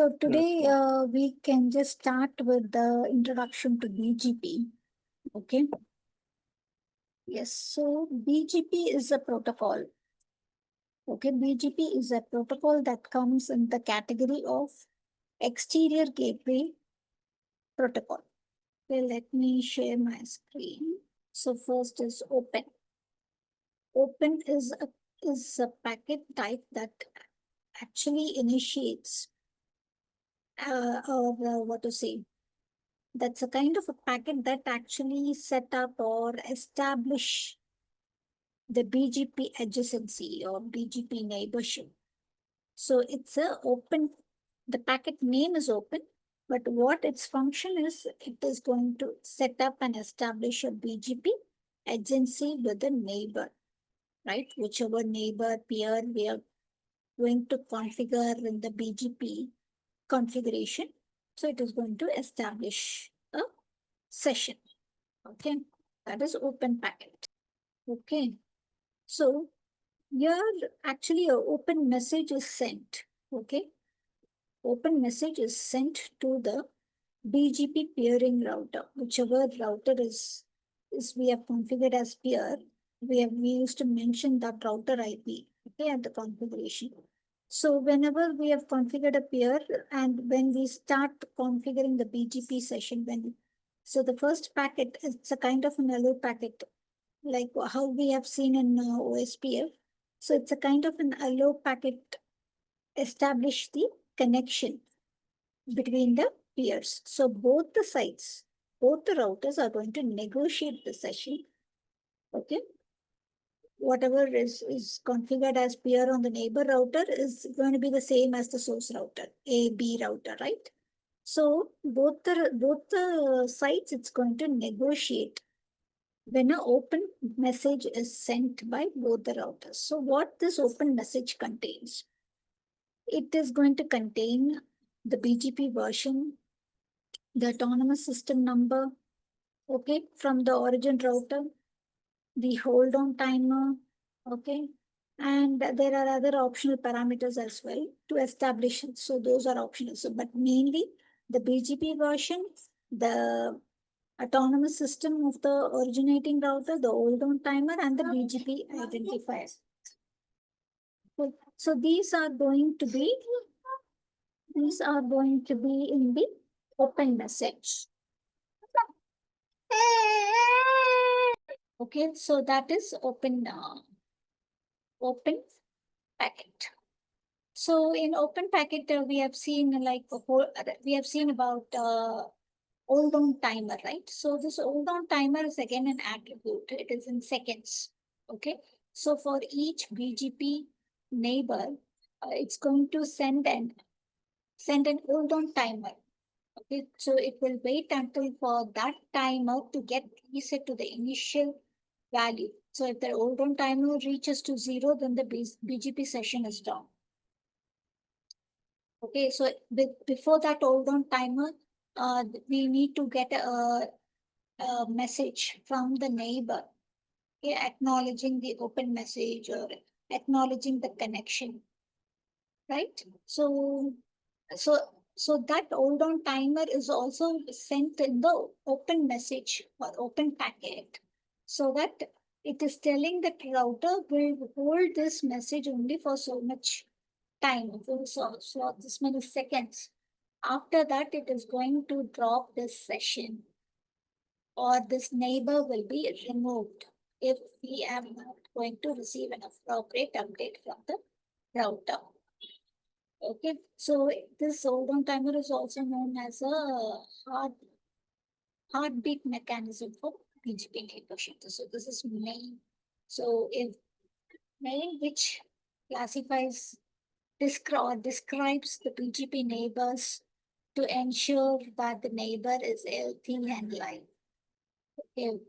So today we can just start with the introduction to BGP. Okay. Yes. So BGP is a protocol. Okay. BGP is a protocol that comes in the category of exterior gateway protocol. Okay. Let me share my screen. So first is open. Open is a packet type that actually initiates what to say. That's a kind of a packet that actually set up or establish the BGP adjacency or BGP neighborship. So it's a open, the packet name is open, but what its function is, it is going to set up and establish a BGP agency with a neighbor, right? Whichever neighbor peer we are going to configure in the BGP configuration. So it is going to establish a session. Okay, that is open packet. Okay, so here actually an open message is sent. Okay, open message is sent to the BGP peering router, whichever router is we have configured as peer. We used to mention that router IP, okay, at the configuration. So whenever we have configured a peer and when we start configuring the BGP session, so the first packet is a kind of an hello packet, like how we have seen in OSPF. So it's a kind of an hello packet, establish the connection between the peers. So both the sides, both the routers are going to negotiate the session. Okay. Whatever is configured as peer on the neighbor router is going to be the same as the source router, A, B router, right? So both the sides, it's going to negotiate when an open message is sent by both the routers. So what this open message contains? It is going to contain the BGP version, the autonomous system number, okay, from the origin router, the hold on timer, okay, and there are other optional parameters as well to establish it. So those are optional. So, but mainly the BGP version, the autonomous system of the originating router, the hold on timer, and the BGP identifier. So these are going to be in the open message. Okay, so that is open packet. So in open packet, we have seen about hold on timer, right? So this hold on timer is again an attribute. It is in seconds. Okay. So for each BGP neighbor, it's going to send an hold on timer. Okay. So it will wait until for that timer to get reset to the initial value. So if the hold on timer reaches to 0, then the BGP session is down. Okay, so before that hold on timer, we need to get a message from the neighbor, okay, acknowledging the open message or acknowledging the connection, right? So that hold on timer is also sent in the open message or open packet, so that it is telling that router will hold this message only for so much time, so this many seconds. After that, it is going to drop this session or this neighbor will be removed if we are not going to receive an appropriate update from the router. Okay, so this hold on timer is also known as a heartbeat mechanism for BGP neighborship. So this is main. So if main, which classifies describes the BGP neighbors to ensure that the neighbor is healthy and live. If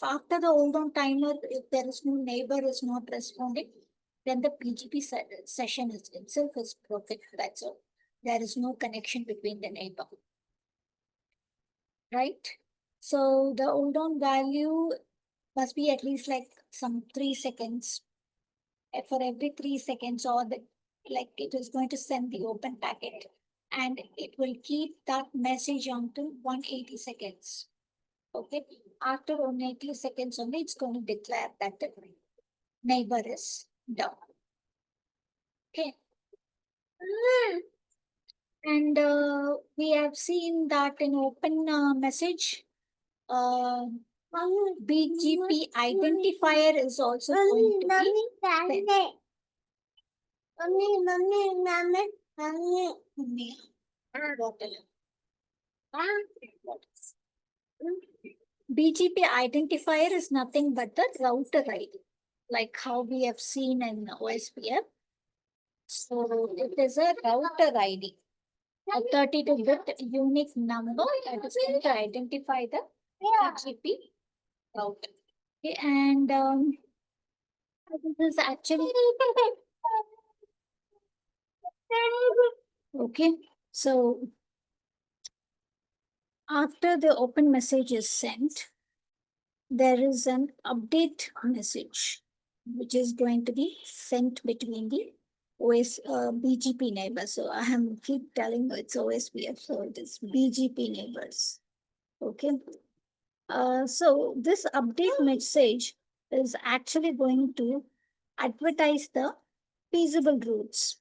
after the hold on timer, if there is no neighbor is not responding, then the BGP session itself is broken. That's all. There is no connection between the neighbor. Right? So the hold on value must be at least like some 3 seconds. For every 3 seconds, or like it is going to send the open packet, and it will keep that message on to 180 seconds. Okay. After 180 seconds only, it's going to declare that the neighbor is down. Okay. And we have seen that in open message, uh, BGP identifier is also going to be sent. BGP identifier is nothing but the router ID, like how we have seen in OSPF. So it is a router ID, a 32-bit unique number that is going to identify the BGP router. Okay, and this is actually okay. So after the open message is sent, there is an update message which is going to be sent between the BGP neighbors. So I am keep telling it's OSPF, so it is BGP neighbors. Okay. So this update message is actually going to advertise the feasible routes.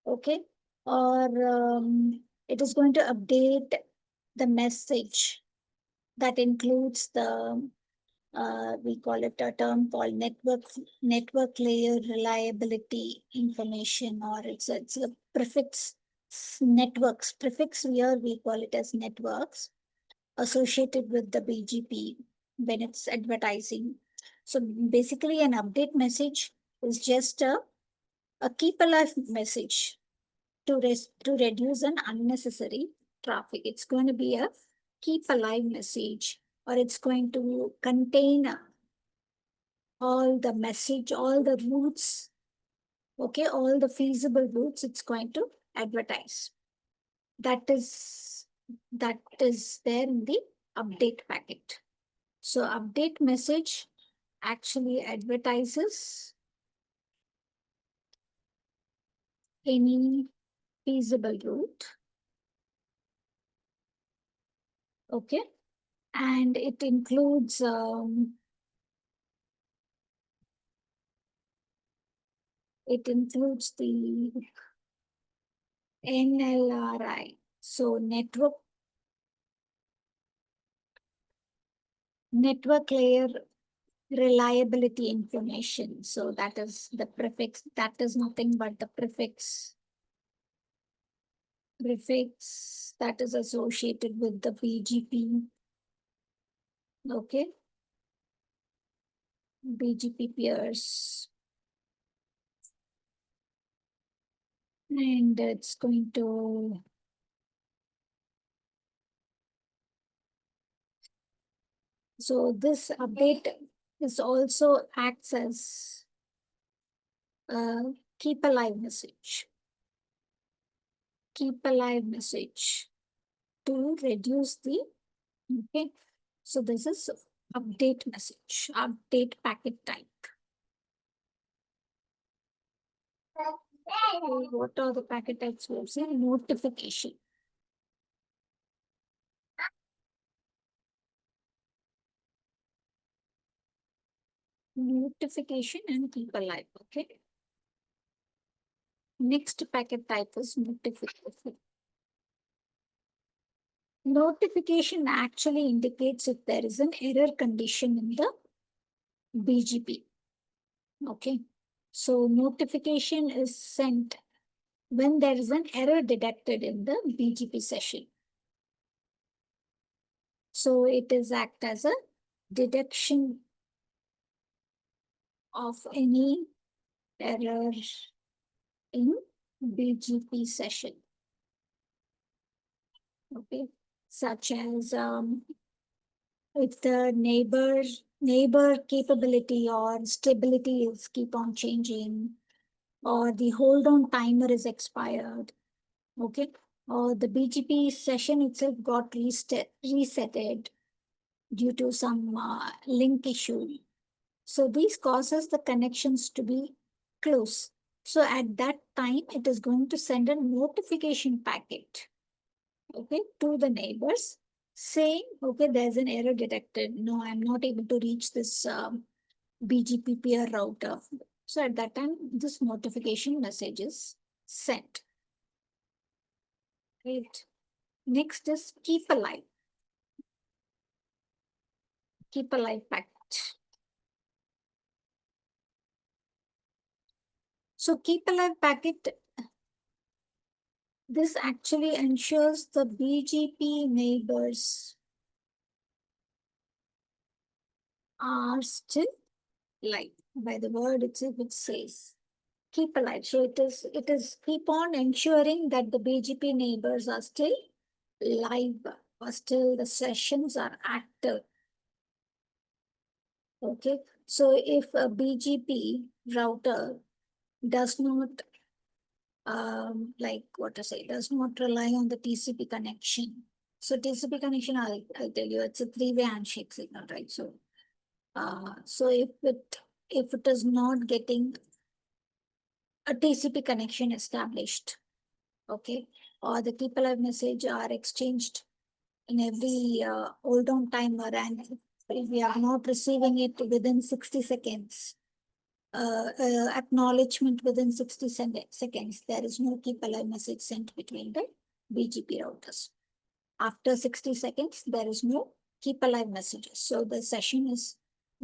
Okay. Or it is going to update the message that includes the we call it a term called network layer reliability information, or it's a prefix networks. Prefix here we call it as networks associated with the BGP when it's advertising. So basically an update message is just a keep alive message to reduce an unnecessary traffic. It's going to be a keep alive message, or it's going to contain all the message, all the routes, okay, all the feasible routes it's going to advertise. That is there in the update packet. So update message actually advertises any feasible route, okay, and it includes the NLRI. So network layer reliability information. So that is the prefix. That is nothing but the prefix that is associated with the BGP. Okay. BGP peers. And it's going to so this update is also acts as a keep alive message. Keep alive message to reduce the okay. So this is update message, update packet type. What are the packet types we have seen? Notification. Notification and keep alive. Okay. Next packet type is notification. Notification actually indicates if there is an error condition in the BGP. Okay. So notification is sent when there is an error detected in the BGP session. So it is act as a detection of any error in BGP session. Okay. Such as if the neighbor capability or stability is keep on changing, or the hold on timer is expired, okay, or the BGP session itself got resetted due to some link issue. So these causes the connections to be close. So at that time, it is going to send a notification packet, okay, to the neighbors saying, okay, there's an error detected. No, I'm not able to reach this BGP peer router. So at that time, this notification message is sent. Right. Next is keep alive. Keep alive packet. So keep alive packet, this actually ensures the BGP neighbors are still live. By the word itself, it says keep alive. So it is keep on ensuring that the BGP neighbors are still live, or still the sessions are active. Okay. So if a BGP router does not like what to say, does not rely on the TCP connection. So TCP connection, I'll tell you, it's a three-way handshake signal, right? So if it is not getting a TCP connection established, okay, or the keep alive message are exchanged in every hold on timer, and if we are not receiving it within 60 seconds, acknowledgement within 60 seconds, there is no keep alive message sent between the BGP routers. After 60 seconds, there is no keep alive messages. So the session is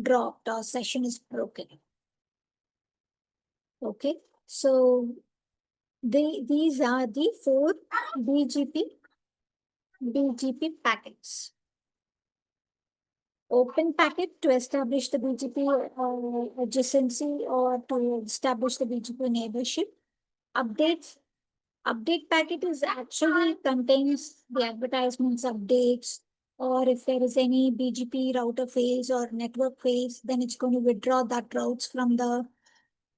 dropped or session is broken. Okay, so these are the 4 BGP packets. Open packet to establish the BGP adjacency or to establish the BGP neighborship. Update packet is actually contains the advertisements, updates, or if there is any BGP router fails or network fails, then it's going to withdraw that routes from the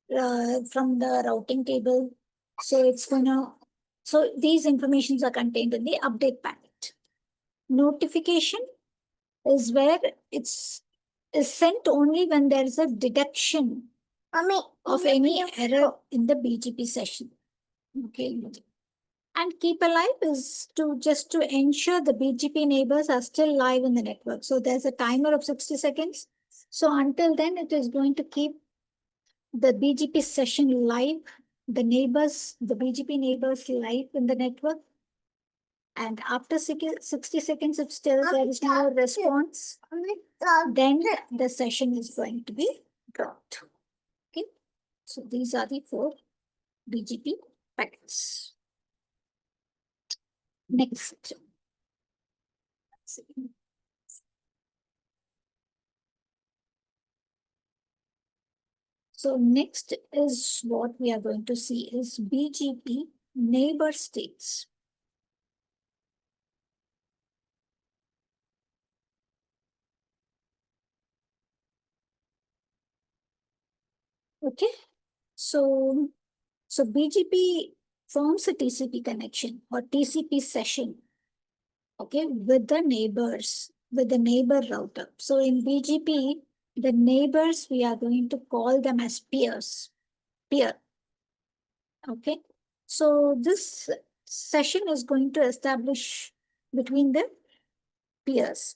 routing table. So it's gonna, so these informations are contained in the update packet. Notification is where it's is sent only when there is a detection of any error in the BGP session. Okay. And keep alive is to just to ensure the BGP neighbors are still live in the network. So there's a timer of 60 seconds. So until then, it is going to keep the BGP session live, the BGP neighbors live in the network. And after 60 seconds, if still there is no response, then the session is going to be dropped. Okay. So these are the 4 BGP packets. Next. So next is what we are going to see is BGP neighbor states. Okay. So BGP forms a TCP connection or TCP session, okay, with the neighbors, with the neighbor router. So in BGP, the neighbors, we are going to call them as peers, peer, okay. So this session is going to establish between the peers,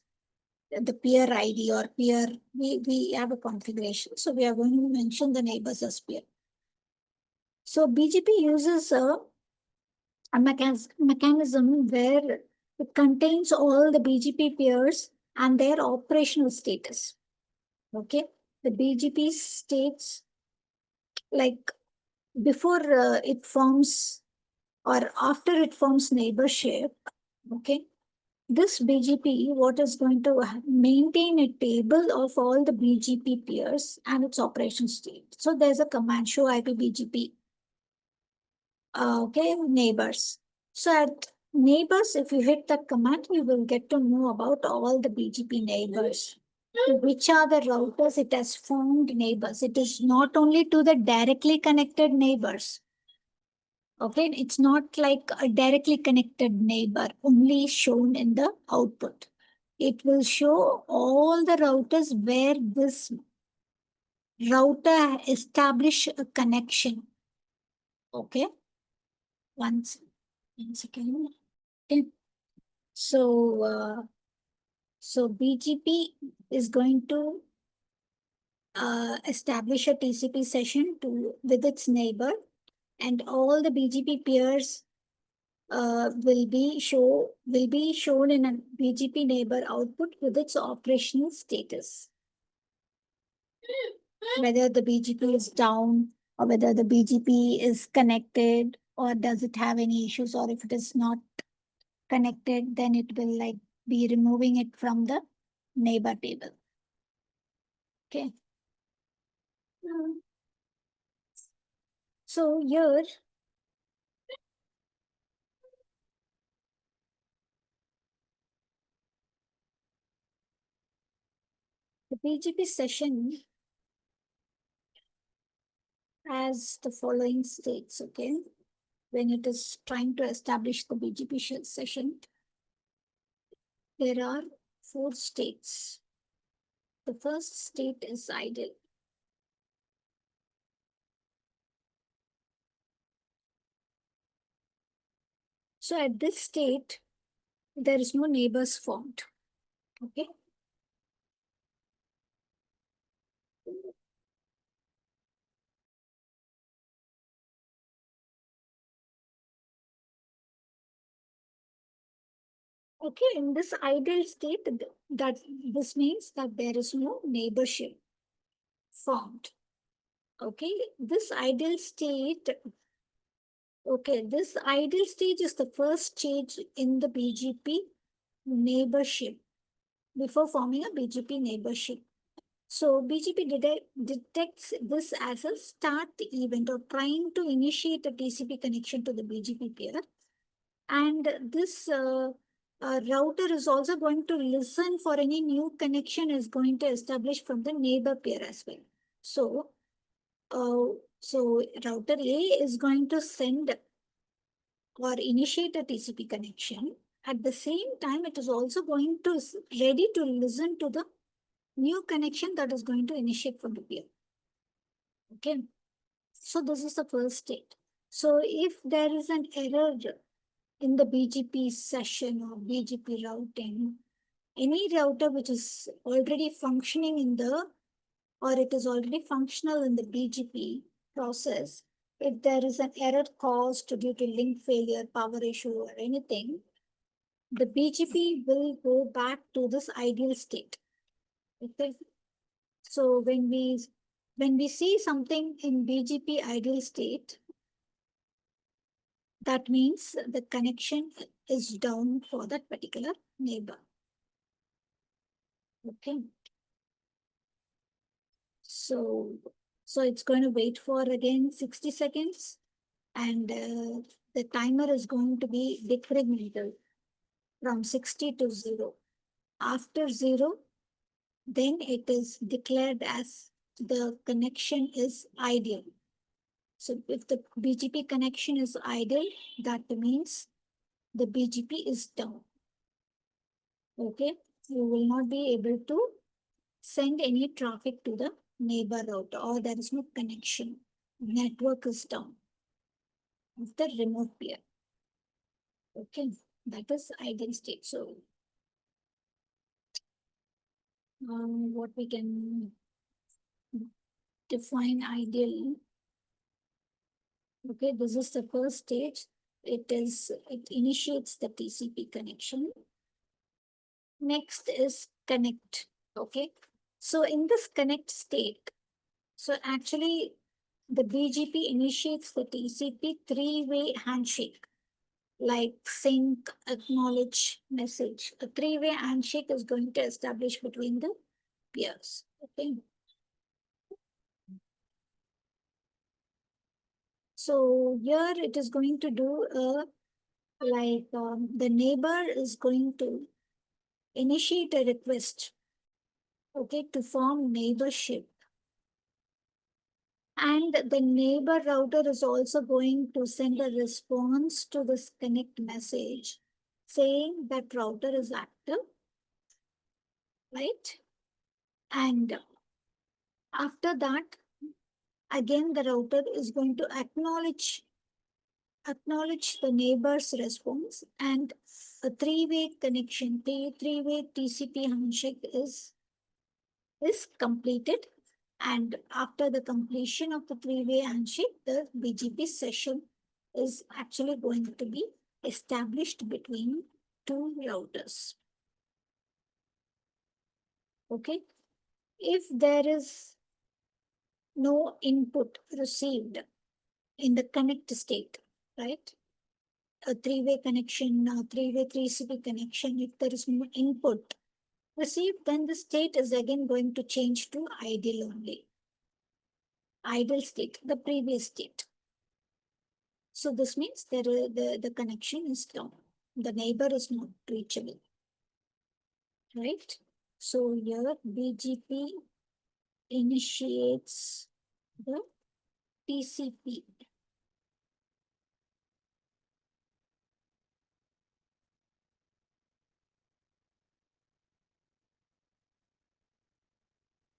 the peer ID or peer, we have a configuration. So we are going to mention the neighbors as peer. So BGP uses a mechanism where it contains all the BGP peers and their operational status. Okay, the BGP states like before it forms or after it forms neighborship. Okay, this BGP, what is going to maintain a table of all the BGP peers and its operation state. So there's a command show IBGP. Okay, neighbors. So at neighbors, if you hit that command, you will get to know about all the BGP neighbors. Which are the routers it has found neighbors. It is not only to the directly connected neighbors. Okay, it's not like a directly connected neighbor only shown in the output. It will show all the routers where this router establish a connection. Okay. One second. Okay. So BGP is going to establish a TCP session with its neighbor, and all the BGP peers will be shown in a BGP neighbor output with its operational status. Whether the BGP is down, or whether the BGP is connected, or does it have any issues, or if it is not connected, then it will like be removing it from the neighbor table. Okay. So here, the BGP session has the following states, okay? When it is trying to establish the BGP session, there are 4 states. The first state is idle. So at this state, there is no neighbors formed, okay? Okay, in this ideal state, this means that there is no neighborship formed. Okay, this ideal state, this ideal stage is the first stage in the BGP neighborship before forming a BGP neighborship. So BGP detects this as a start event or trying to initiate a TCP connection to the BGP peer. And this router is also going to listen for any new connection is going to establish from the neighbor peer as well. So router A is going to send or initiate a TCP connection. At the same time, it is also going to ready to listen to the new connection that is going to initiate from the peer. Okay. So this is the first state. So if there is an error in the BGP session or BGP routing, any router which is already functioning in the, or it is already functional in the BGP process, if there is an error caused due to link failure, power issue, or anything, the BGP will go back to this ideal state. Okay. So when we see something in BGP ideal state, that means the connection is down for that particular neighbor. Okay. So it's going to wait for again 60 seconds, and the timer is going to be decremental from 60 to 0. After 0, then it is declared as the connection is ideal. So if the BGP connection is ideal, that means the BGP is down. Okay, you will not be able to send any traffic to the neighbor router, or there is no connection. Network is down of the remote peer. Okay, that is ideal state. So what we can define ideal. Okay, this is the first stage. It initiates the TCP connection. Next is connect. Okay, so in this connect state, so actually the BGP initiates the TCP 3-way handshake, like sync, acknowledge, message. A 3-way handshake is going to establish between the peers. Okay. So here it is going to do the neighbor is going to initiate a request, okay, to form neighborship. And the neighbor router is also going to send a response to this connect message saying that router is active, right? And after that, again, the router is going to acknowledge acknowledge the neighbor's response, and a three-way connection, three-way TCP handshake is completed. And after the completion of the three-way handshake, the BGP session is actually going to be established between two routers. Okay. If there is no input received in the connect state, right? A three-way connection, a three-way 3CP connection, if there is no input received, then the state is again going to change to idle only. Idle state, the previous state. So this means the connection is down. The neighbor is not reachable. Right? So here BGP initiates the TCP.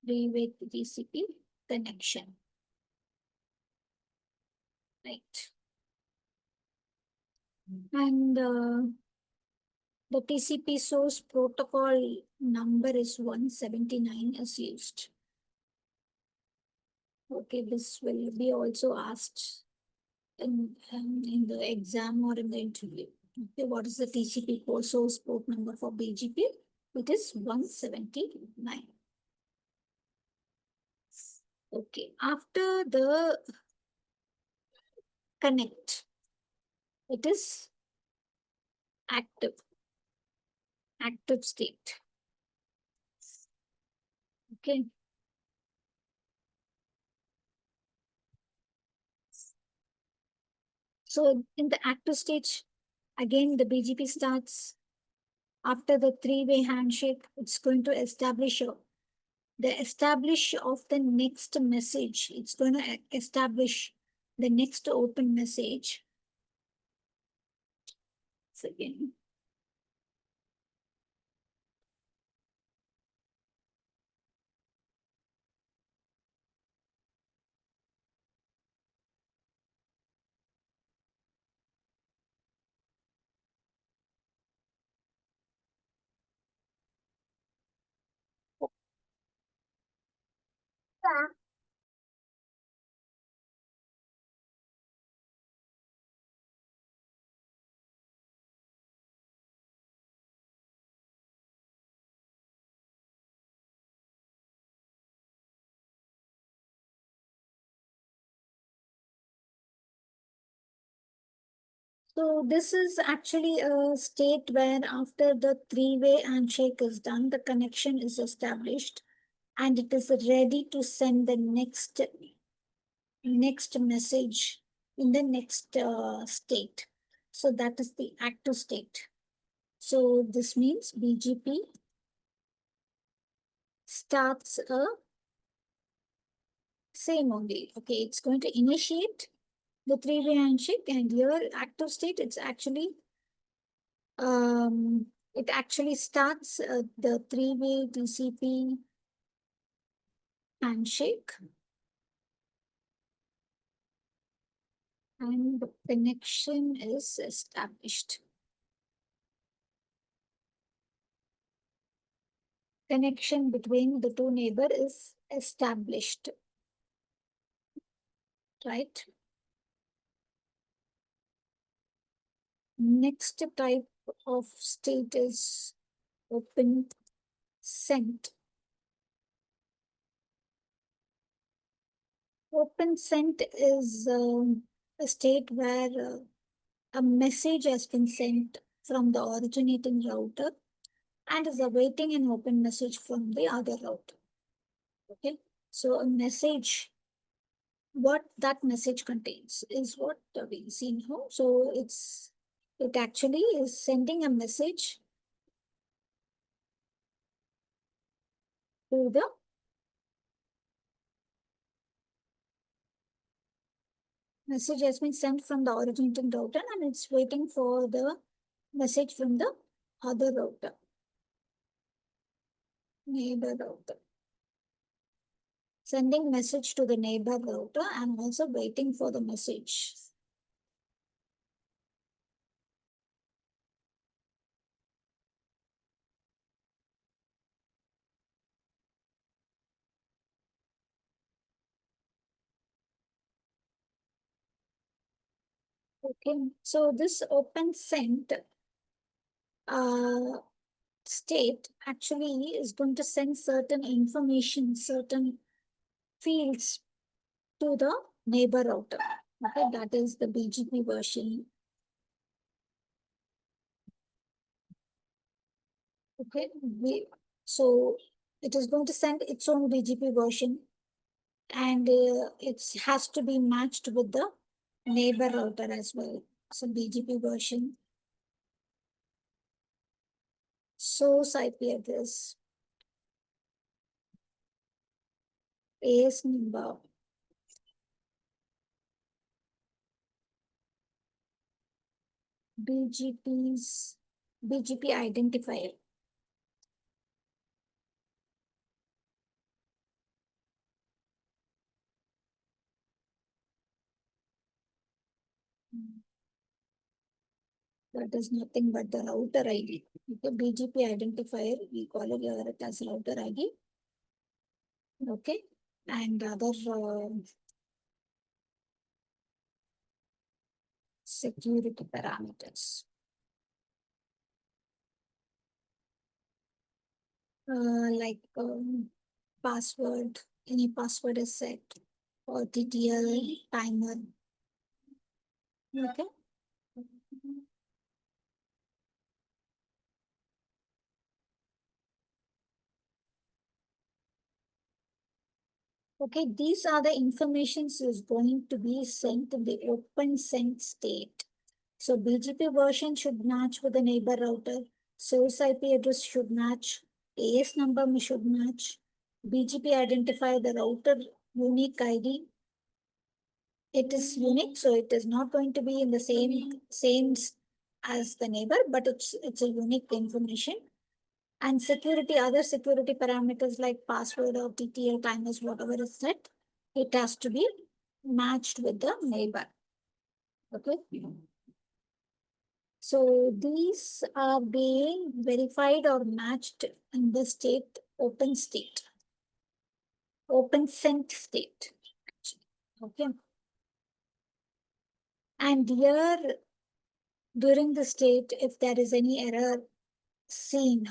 Three-way TCP connection. Right. And the TCP source protocol number is 179 is used. Okay, this will be also asked in the exam or in the interview. Okay, what is the TCP source port number for BGP? It is 179. Okay, after the connect, it is active state. Okay. So in the active stage, again, the BGP starts after the three-way handshake. It's going to establish the establish of the next message. It's going to establish the next open message. So again, so this is actually a state where after the three-way handshake is done, the connection is established and it is ready to send the next message in the next state. So that is the active state. So this means BGP starts a same only. Okay, it's going to initiate the three-way handshake, and here active state, it's actually it actually starts the three-way TCP handshake, and the connection is established. Connection between the two neighbors is established, right? Next type of state is open sent. Open sent is a state where a message has been sent from the originating router and is awaiting an open message from the other router. Okay, so a message, what that message contains is what we see now. So it actually is sending a message to the message has been sent from the originating router and it's waiting for the message from the other router, neighbor router. Sending message to the neighbor router and also waiting for the message. Okay, so this open sent state actually is going to send certain information, certain fields to the neighbor router. Okay, that is the BGP version. Okay, so it is going to send its own BGP version, and it has to be matched with the neighbor router as well. So BGP version, source IP address, AS number, BGP identifier. That is nothing but the router ID. Okay, BGP identifier, we call it as router ID. Okay, and other security parameters. Like password, any password is set, or TTL, timer. Okay. Okay, these are the informations is going to be sent in the open sent state. So BGP version should match with the neighbor router. Source IP address should match. AS number should match. BGP identifier the router unique ID. It is unique, so it is not going to be in the same as the neighbor, but it's a unique information. And security, other security parameters like password or TTL timers, whatever is set, it has to be matched with the neighbor. Okay. So these are being verified or matched in the state, open sent state. Okay. And here, during the state, if there is any error seen,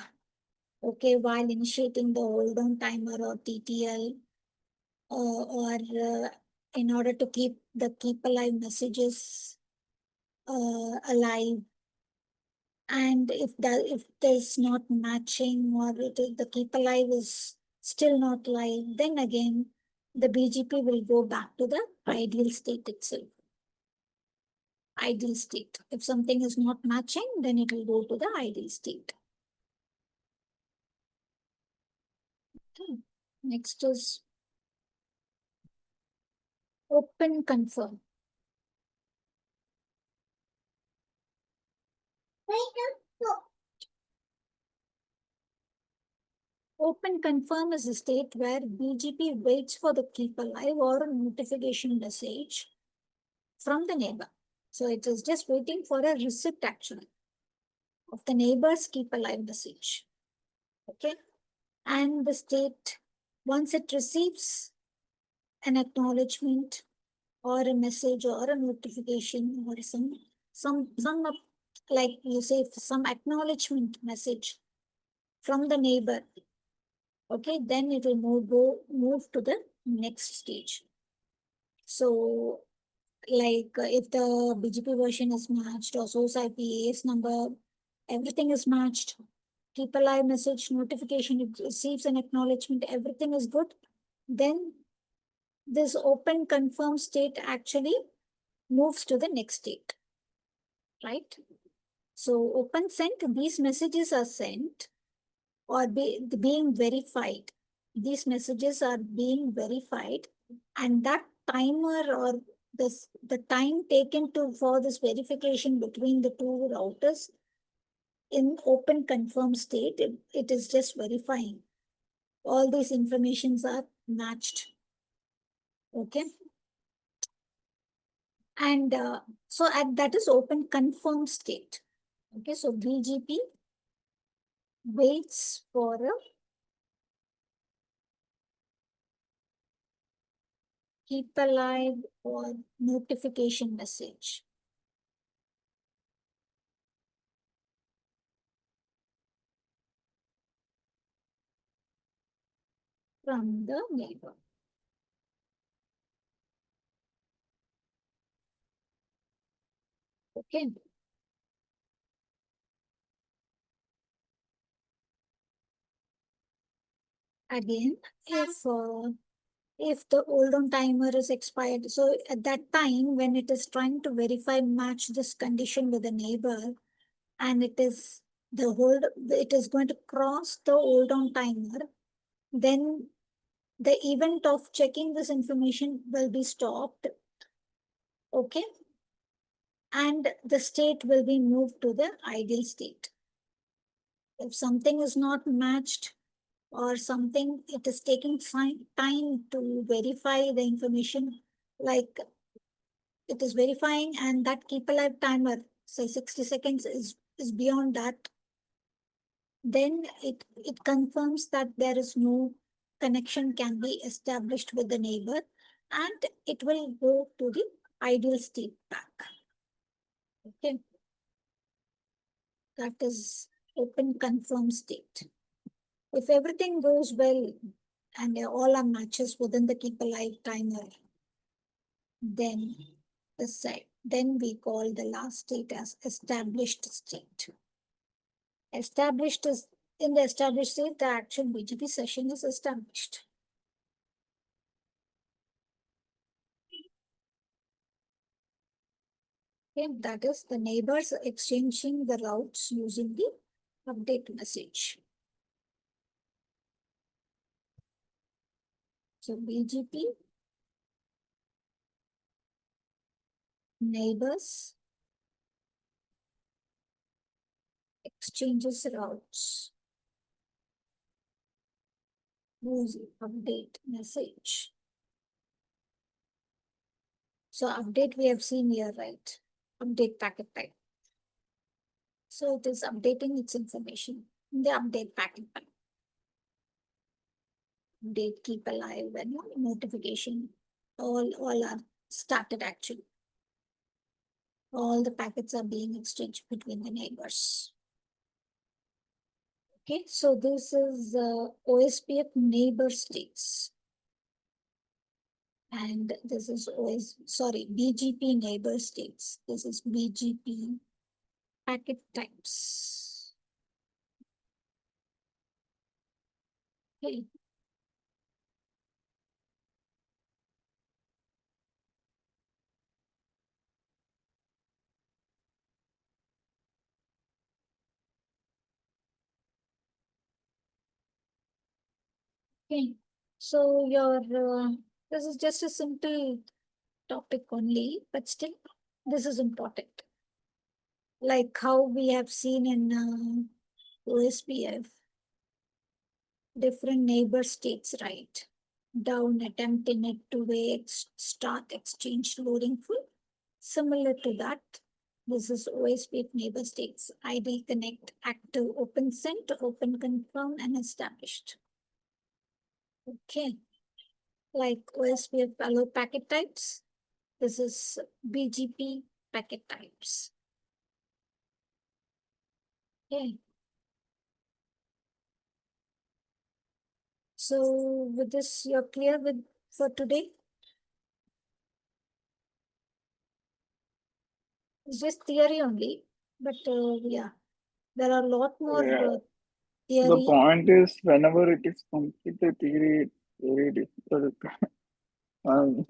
okay, while initiating the hold on timer or TTL, or in order to keep alive messages alive, and if there's not matching, or the keep alive is still not live, then again the BGP will go back to the ideal state itself. Ideal state. If something is not matching, then it will go to the ideal state. Okay. Next is open confirm. Open confirm is a state where BGP waits for the keep alive or a notification message from the neighbor. So it is just waiting for a receipt actually of the neighbor's keep alive message. Okay. And the state, once it receives an acknowledgement or a message or a notification or some like you say, some acknowledgement message from the neighbor, okay, then it will move to the next stage. So like if the BGP version is matched or source IP, AS number, everything is matched, keep alive message, notification, it receives an acknowledgement, everything is good, then this open confirm state actually moves to the next state, right? So open sent, these messages are sent or being verified. These messages are being verified, and that timer or the time taken for this verification between the two routers in open confirm state, it is just verifying. All these informations are matched. Okay. And so that is open confirm state. Okay, so BGP waits for a keep alive or notification message. from the neighbor. Okay. Again, if the hold on timer is expired, so at that time when it is trying to verify match this condition with the neighbor, and it is going to cross the hold on timer, then the event of checking this information will be stopped. Okay. And the state will be moved to the ideal state. If something is not matched or something, it is taking time to verify the information, like it is verifying and that keep alive timer, say 60 seconds is beyond that, then it confirms that there is no connection can be established with the neighbor, and it will go to the ideal state back. Okay. That is open confirm state. If everything goes well and all are matches within the keep alive timer, then then we call the last state as established state. Established is in the established state, the actual BGP session is established. Okay, that is the neighbors exchanging the routes using the update message. So BGP, neighbors, exchanges routes, using update message. So update we have seen here, right? Update packet type. So it is updating its information in the update packet type. Update, keep alive, and notification. All are started actually. All the packets are being exchanged between the neighbors. Okay, so this is OSPF neighbor states. And this is BGP neighbor states. This is BGP packet types. Okay. Okay, so this is just a simple topic only, but still this is important. Like how we have seen in OSPF, different neighbor states, right? Down, attempt, init, two-way, start, exchange, loading full. Similar to that, this is OSPF neighbor states, ideal, connect, active, open sent, open confirm, and established. Okay, like OSPF allow packet types. This is BGP packet types. Okay. So with this, you're clear with for today? It's just theory only, but yeah, there are a lot more The theory. point is, whenever it is completed theory, it's very difficult. I'm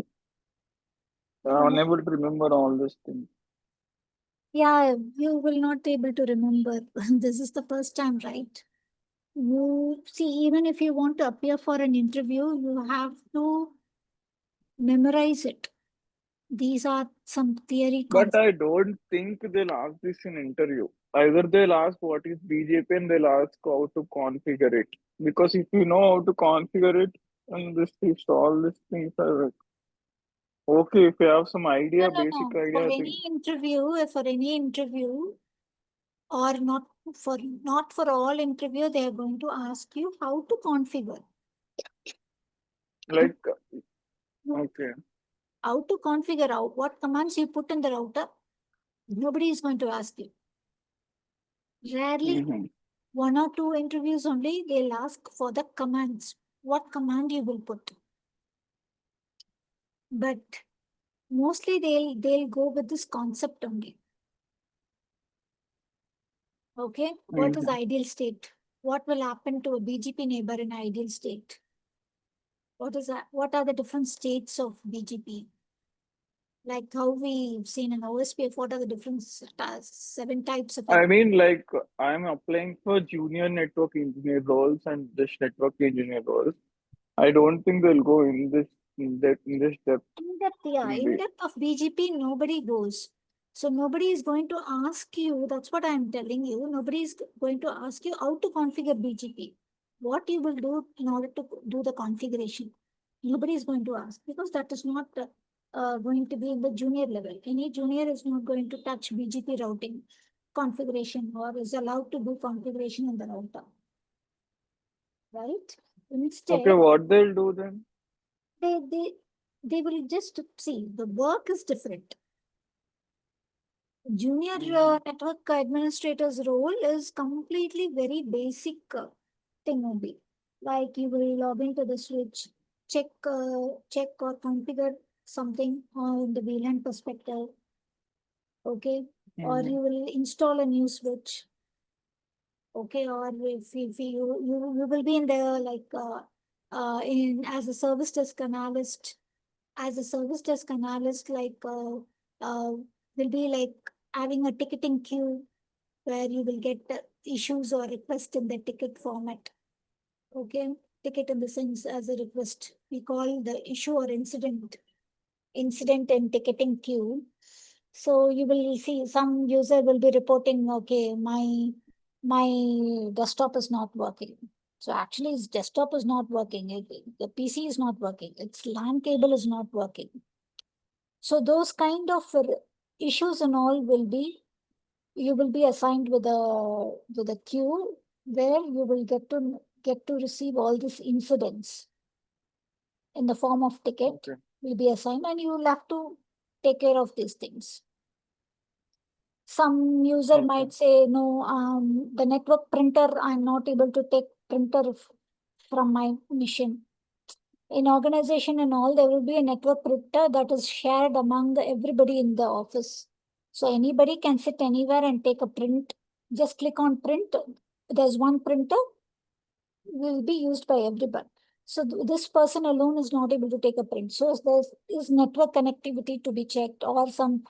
unable to remember all these things. Yeah, you will not be able to remember. This is the first time, right? You see, even if you want to appear for an interview, you have to memorize it. These are some theory But concepts. I don't think they'll ask this in interview. Either they'll ask what is BGP and they'll ask how to configure it. Because if you know how to configure it, and all these things are like, okay, if you have some idea, basic No. idea, I think. For any interview, or not for all interview, they are going to ask you how to configure. Like, okay. How to configure out what commands you put in the router. Nobody is going to ask you. Rarely, Mm-hmm. one or two interviews only, they'll ask for the commands. what command you will put. But mostly they'll go with this concept only. Okay, what is ideal state? What will happen to a BGP neighbor in ideal state? What is that? What are the different states of BGP? Like how we've seen in OSPF, what are the different 7 types of I mean, like, I'm applying for junior network engineer roles and this network engineer roles. I don't think they'll go in this depth. in-depth, yeah, Maybe. in-depth of BGP, nobody goes. So nobody is going to ask you, that's what I'm telling you, nobody is going to ask you how to configure BGP. What you will do in order to do the configuration. Nobody is going to ask because that is not going to be in the junior level. Any junior is not going to touch BGP routing configuration or is allowed to do configuration in the router. Right? Okay, Instead, what they'll do then? they they they will just see the work is different. Junior network administrator's role is completely very basic thing only. Like you will log into the switch, check or configure something on the VLAN perspective, okay? Or Mhm. you will install a new switch, okay? Or if you will be in the like in as a service desk analyst, like will be like having a ticketing queue where you will get the issues or request in the ticket format. Okay, ticket in the sense as a request. We call the issue or incident and ticketing queue. So you will see some user will be reporting, okay, my desktop is not working. So actually, his desktop is not working. The PC is not working. Its LAN cable is not working. So those kind of issues and all will be you will be assigned with a queue where you will get to receive all these incidents in the form of ticket Okay. will be assigned and you will have to take care of these things. Some user Okay. might say, no, the network printer, I'm not able to take printer from my machine. In organization and all, there will be a network printer that is shared among everybody in the office. So anybody can sit anywhere and take a print. Just click on print. There's one printer will be used by everyone. So this person alone is not able to take a print. So there is network connectivity to be checked, or some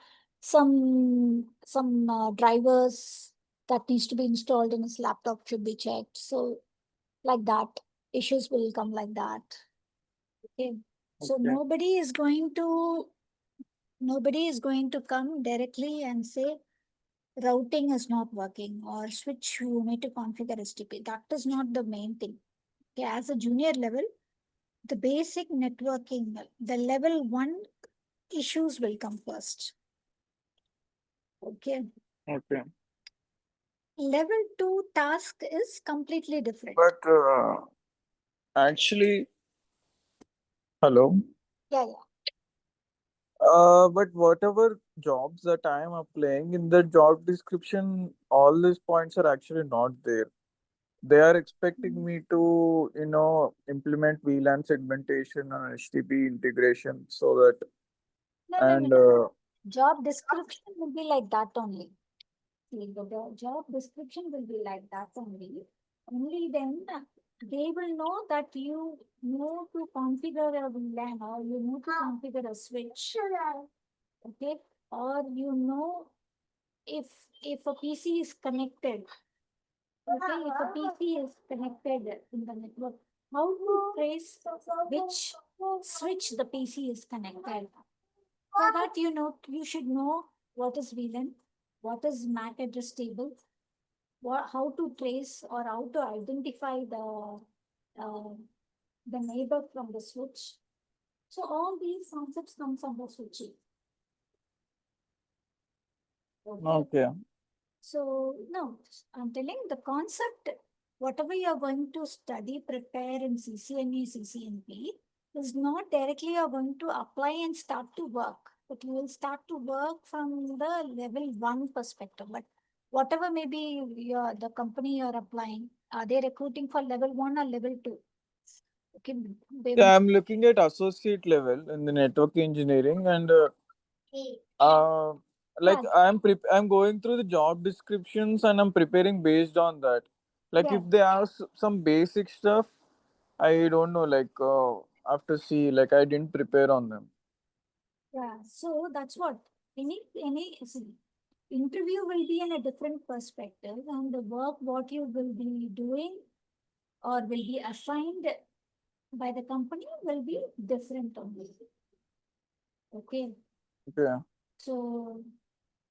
drivers that needs to be installed in his laptop should be checked. So like that, issues will come like that. Okay. So Okay. nobody is going to come directly and say routing is not working or switch you need to configure STP. That is not the main thing. Okay, as a junior level, the basic networking, the level 1 issues will come first. Okay. Okay. Level 2 task is completely different. But actually, hello. Yeah, yeah. But whatever jobs that I am applying in the job description, all these points are actually not there. They are expecting me to, implement VLAN segmentation and HTTP integration so that, No, no, no, and no. Job description will be like that only. See, the job description will be like that only. Only then they will know that you know to configure a VLAN or you know to configure a switch. Okay. Or you know if if a PC is connected. Okay, if a PC is connected in the network, how to trace which switch the PC is connected. For that, you should know what is VLAN, what is MAC address table, how to trace or how to identify uh, the neighbor from the switch. So all these concepts comes under switching. Okay. okay, So no, I'm telling the concept, whatever you're going to study, prepare in CCNE, CCNP, is not directly you're going to apply and start to work, but you will start to work from the level 1 perspective. But whatever maybe the company you're applying, are they recruiting for level 1 or level 2? Okay, Yeah, I'm looking at associate level in the network engineering, and uh, like I'm going through the job descriptions and I'm preparing based on that. Like yeah, if they ask some basic stuff, I don't know. Like have to see. Like I didn't prepare on them. yeah. So that's what see, interview will be in a different perspective, and the work what you will be doing or will be assigned by the company will be different only. Okay. Okay. So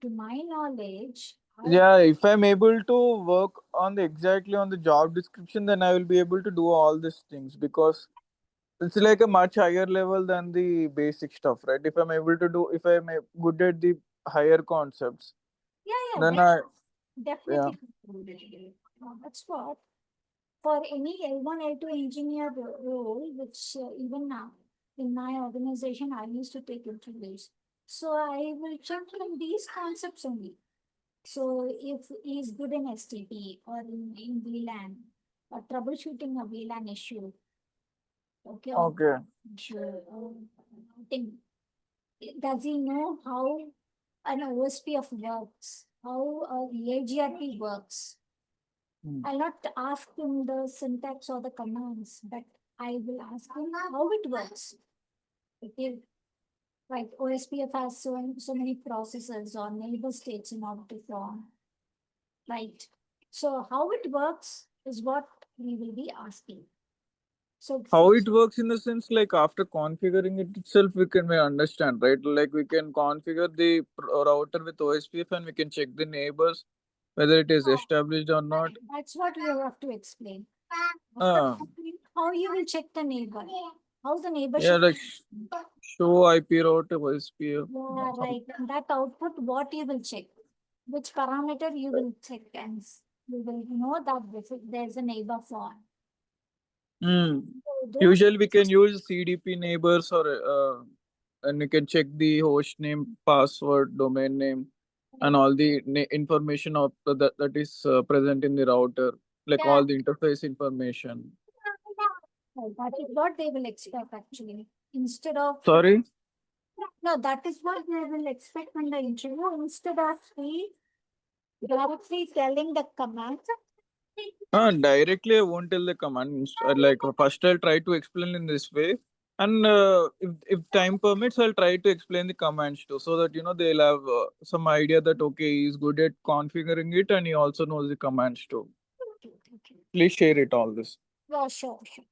to my knowledge, Yeah, if I'm able to work on the exactly on the job description, then I will be able to do all these things because it's like a much higher level than the basic stuff, right? If I'm able to do, if I'm good at the higher concepts, yeah, then I, yeah, definitely. That's what for any L1, L2 engineer role, which even now in my organization, I used to take interviews. So I will check on these concepts only. So if he is good in STP or in VLAN or troubleshooting a VLAN issue, okay, or okay. issue, thing, does he know how an OSPF works, how a EAGRP works? Hmm. I'll not ask him the syntax or the commands, but I will ask him how it works. Okay, right. OSPF has so many processes or neighbor states in order to form. Right. So how it works is what we will be asking. So How it works in the sense like after configuring it itself, we can may understand, right? Like we can configure the router with OSPF and we can check the neighbors whether it is established or not. that's what you have to explain. After Uh, how you will check the neighbor? How the neighbor yeah, should. like show IP router OSPF. Yeah, right. And that output, what you will check? Which parameter you will check, and you will know that there's a neighbor form. Hmm. So those, Usually we can use CDP neighbors or and you can check the host name, password, domain name, and all the information of that is present in the router, like yeah, all the interface information. that is what they will expect actually. Instead of Sorry. no, that is what they will expect in the interview. Instead of me directly telling the command. Directly I won't tell the command. Like first I'll try to explain in this way, and if time permits, I'll try to explain the commands too, so that they'll have some idea that okay, he's good at configuring it, and he also knows the commands too. Okay, okay. Please share it all this. Yeah, sure, sure.